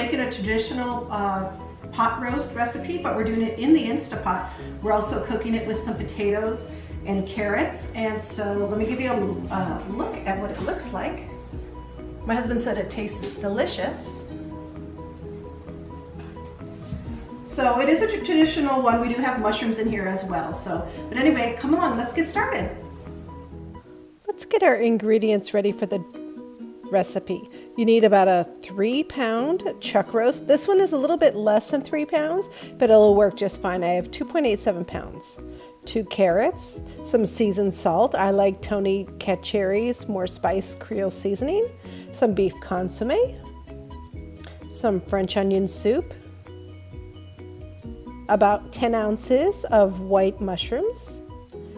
making a traditional pot roast recipe, but we're doing it in the Instapot. We're also cooking it with some potatoes and carrots. And so let me give you a look at what it looks like. My husband said it tastes delicious. So it is a traditional one. We do have mushrooms in here as well. But anyway, come along, let's get started. Let's get our ingredients ready for the recipe. You need about a 3-pound chuck roast. This one is a little bit less than 3 pounds, but it'll work just fine. I have 2.87 pounds. 2 carrots, some seasoned salt. I like Tony Cacciari's more spice Creole seasoning. Some beef consomme. Some French onion soup. About 10 ounces of white mushrooms.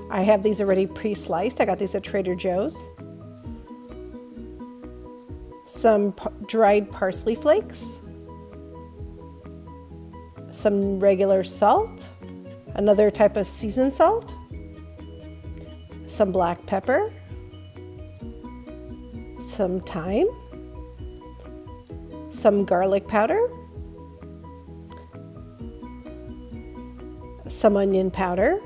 I have these already pre-sliced. I got these at Trader Joe's. Some dried parsley flakes. Some regular salt. Another type of seasoned salt. Some black pepper. Some thyme. Some garlic powder. Some onion powder,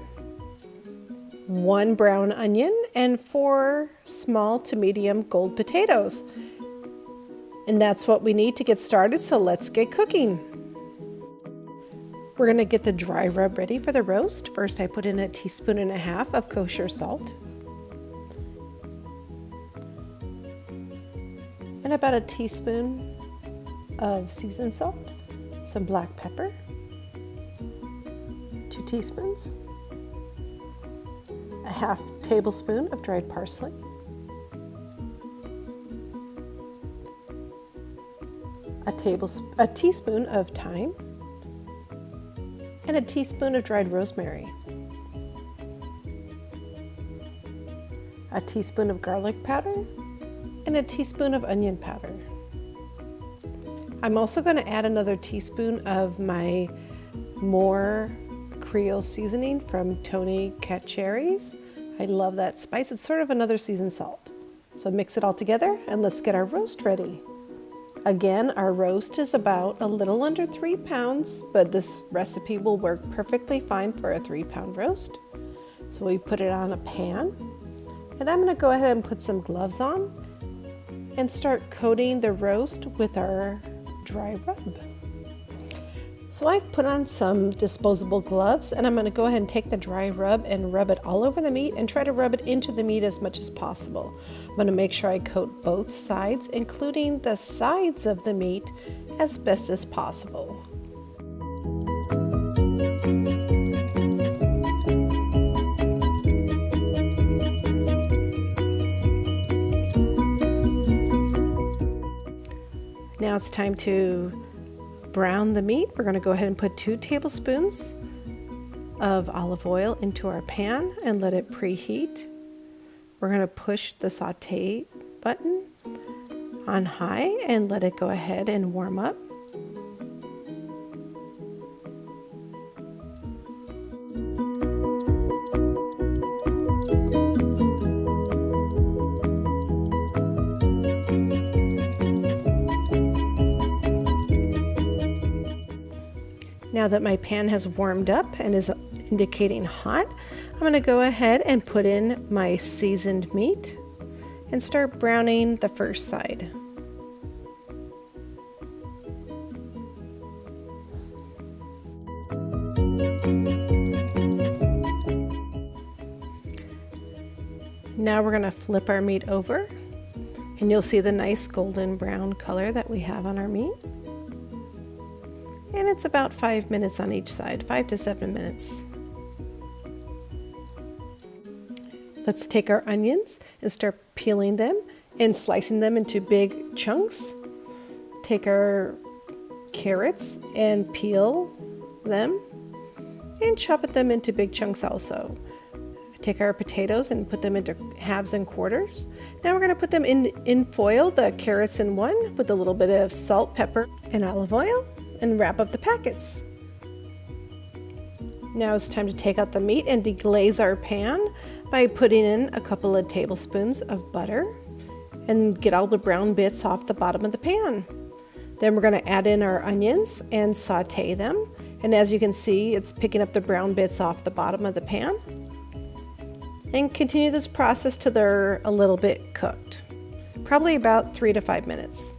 1 brown onion, and 4 small to medium gold potatoes. And that's what we need to get started, so let's get cooking. We're going to get the dry rub ready for the roast. First, I put in 1.5 teaspoons of kosher salt. And about 1 teaspoon of seasoned salt, some black pepper, 2 teaspoons, 1/2 tablespoon of dried parsley, a teaspoon of thyme, and 1 teaspoon of dried rosemary, 1 teaspoon of garlic powder, and 1 teaspoon of onion powder. I'm also going to add another teaspoon of my more Creole seasoning from Tony Cacciari's. I love that spice. It's sort of another seasoned salt. So mix it all together and let's get our roast ready. Again, our roast is about a little under 3 pounds, but this recipe will work perfectly fine for a 3-pound roast. So we put it on a pan, and I'm going to go ahead and put some gloves on and start coating the roast with our dry rub. So I've put on some disposable gloves, and I'm going to go ahead and take the dry rub and rub it all over the meat and try to rub it into the meat as much as possible. I'm going to make sure I coat both sides, including the sides of the meat, as best as possible. Now it's time to brown the meat. We're going to go ahead and put 2 tablespoons of olive oil into our pan and let it preheat. We're going to push the saute button on high and let it go ahead and warm up. Now that my pan has warmed up and is indicating hot, I'm going to go ahead and put in my seasoned meat and start browning the first side. Now we're going to flip our meat over, and you'll see the nice golden brown color that we have on our meat. And it's about 5 minutes on each side, 5 to 7 minutes. Let's take our onions and start peeling them and slicing them into big chunks. Take our carrots and peel them and chop them into big chunks also. Take our potatoes and put them into halves and quarters. Now we're going to put them in foil, the carrots in one, with a little bit of salt, pepper, and olive oil, and wrap up the packets. Now it's time to take out the meat and deglaze our pan by putting in a couple of tablespoons of butter and get all the brown bits off the bottom of the pan. Then we're going to add in our onions and saute them. And as you can see, it's picking up the brown bits off the bottom of the pan. And continue this process till they're a little bit cooked. Probably about 3 to 5 minutes.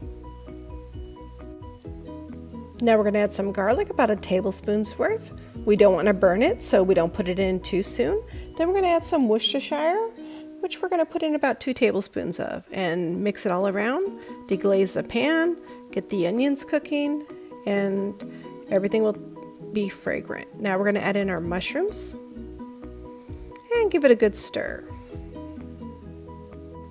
Now we're going to add some garlic, about a tablespoon's worth. We don't want to burn it, so we don't put it in too soon. Then we're going to add some Worcestershire, which we're going to put in about 2 tablespoons of, and mix it all around. Deglaze the pan, get the onions cooking, and everything will be fragrant. Now we're going to add in our mushrooms and give it a good stir.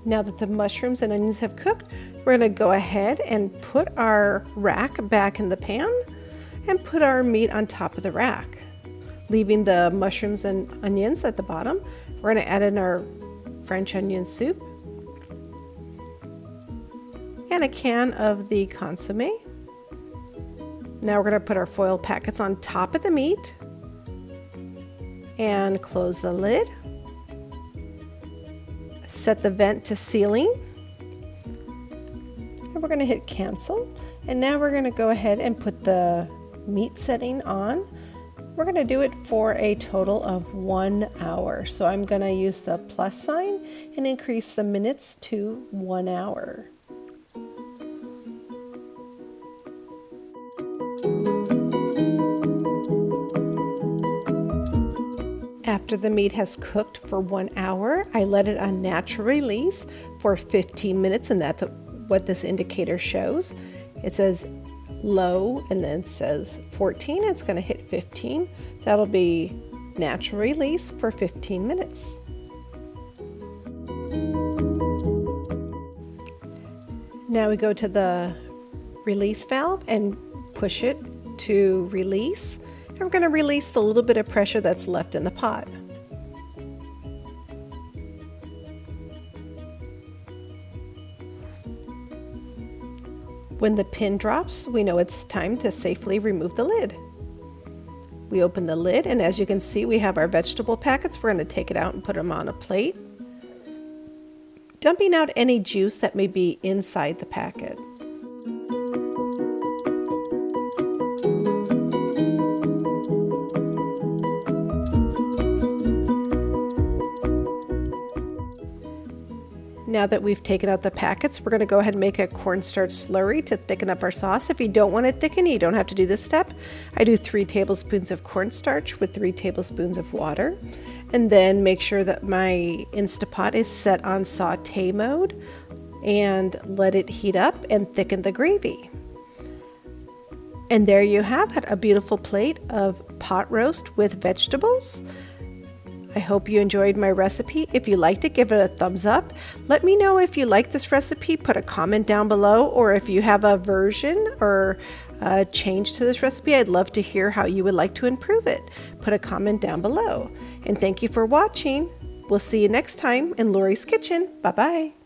Now that the mushrooms and onions have cooked, we're going to go ahead and put our rack back in the pan and put our meat on top of the rack, leaving the mushrooms and onions at the bottom. We're going to add in our French onion soup and a can of the consommé. Now we're going to put our foil packets on top of the meat and close the lid. Set the vent to sealing. And we're going to hit cancel. And now we're going to go ahead and put the meat setting on. We're going to do it for a total of 1 hour. So I'm going to use the plus sign and increase the minutes to 1 hour. After the meat has cooked for 1 hour, I let it on natural release for 15 minutes, and that's what this indicator shows. It says low and then it says 14. It's going to hit 15. That'll be natural release for 15 minutes. Now we go to the release valve and push it to release. And we're going to release the little bit of pressure that's left in the pot. When the pin drops, we know it's time to safely remove the lid. We open the lid, and as you can see, we have our vegetable packets. We're going to take it out and put them on a plate, dumping out any juice that may be inside the packet. Now that we've taken out the packets, we're going to go ahead and make a cornstarch slurry to thicken up our sauce. If you don't want it thickened, you don't have to do this step. I do 3 tablespoons of cornstarch with 3 tablespoons of water. And then make sure that my Instapot is set on saute mode and let it heat up and thicken the gravy. And there you have it, a beautiful plate of pot roast with vegetables. I hope you enjoyed my recipe. If you liked it, give it a thumbs up. Let me know if you like this recipe. Put a comment down below, or if you have a version or a change to this recipe, I'd love to hear how you would like to improve it. Put a comment down below. And thank you for watching. We'll see you next time in Lori's Kitchen. Bye-bye.